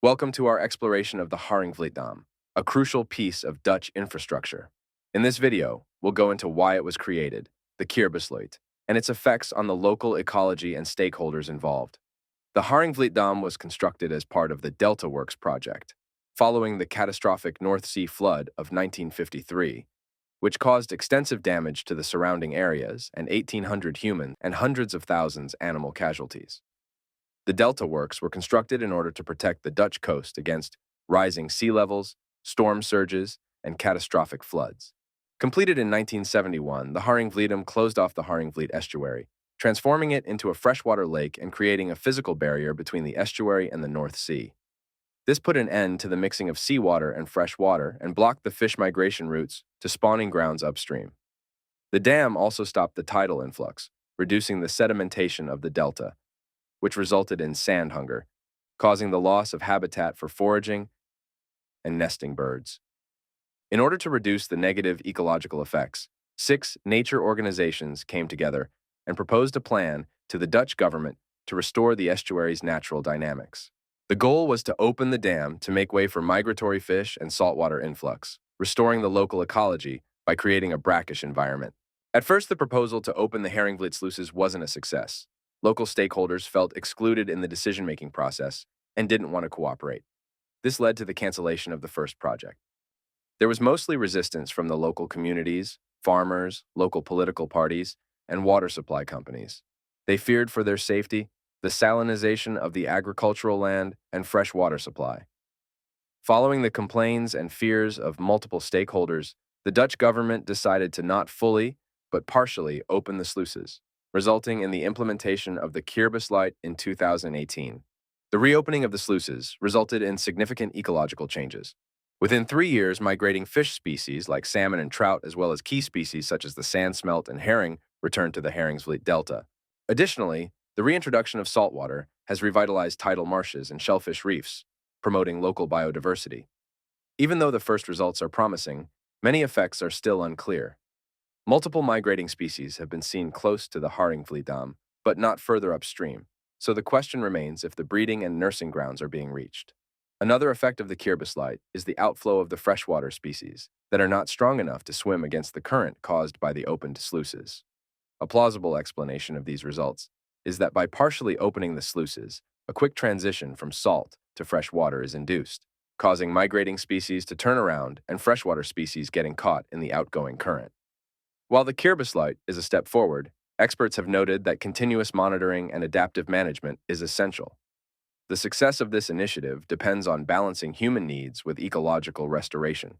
Welcome to our exploration of the Haringvlietdam, a crucial piece of Dutch infrastructure. In this video, we'll go into why it was created, the kierbesluit, and its effects on the local ecology and stakeholders involved. The Haringvlietdam was constructed as part of the Delta Works project, following the catastrophic North Sea flood of 1953, which caused extensive damage to the surrounding areas and 1,800 human and hundreds of thousands animal casualties. The Delta Works were constructed in order to protect the Dutch coast against rising sea levels, storm surges, and catastrophic floods. Completed in 1971, the Haringvlietdam closed off the Haringvliet estuary, transforming it into a freshwater lake and creating a physical barrier between the estuary and the North Sea. This put an end to the mixing of seawater and fresh water and blocked the fish migration routes to spawning grounds upstream. The dam also stopped the tidal influx, reducing the sedimentation of the delta, which resulted in sand hunger, causing the loss of habitat for foraging and nesting birds. In order to reduce the negative ecological effects, 6 nature organizations came together and proposed a plan to the Dutch government to restore the estuary's natural dynamics. The goal was to open the dam to make way for migratory fish and saltwater influx, restoring the local ecology by creating a brackish environment. At first, the proposal to open the Haringvliet sluices wasn't a success. Local stakeholders felt excluded in the decision-making process and didn't want to cooperate. This led to the cancellation of the first project. There was mostly resistance from the local communities, farmers, local political parties, and water supply companies. They feared for their safety, the salinization of the agricultural land, and fresh water supply. Following the complaints and fears of multiple stakeholders, the Dutch government decided to not fully, but partially open the sluices, resulting in the implementation of the kierbesluit in 2018. The reopening of the sluices resulted in significant ecological changes. Within 3 years, migrating fish species like salmon and trout, as well as key species such as the sand smelt and herring, returned to the Haringvliet Delta. Additionally, the reintroduction of saltwater has revitalized tidal marshes and shellfish reefs, promoting local biodiversity. Even though the first results are promising, many effects are still unclear. Multiple migrating species have been seen close to the Haringvlietdam, but not further upstream, so the question remains if the breeding and nursing grounds are being reached. Another effect of the kierbesluit is the outflow of the freshwater species that are not strong enough to swim against the current caused by the opened sluices. A plausible explanation of these results is that by partially opening the sluices, a quick transition from salt to fresh water is induced, causing migrating species to turn around and freshwater species getting caught in the outgoing current. While the kierbesluit is a step forward, experts have noted that continuous monitoring and adaptive management is essential. The success of this initiative depends on balancing human needs with ecological restoration.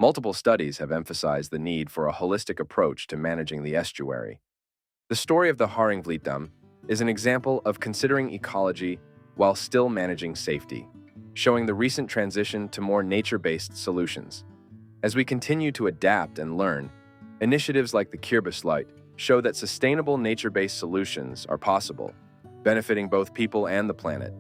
Multiple studies have emphasized the need for a holistic approach to managing the estuary. The story of the Haringvlietdam is an example of considering ecology while still managing safety, showing the recent transition to more nature-based solutions. As we continue to adapt and learn, initiatives like the kierbesluit show that sustainable nature-based solutions are possible, benefiting both people and the planet.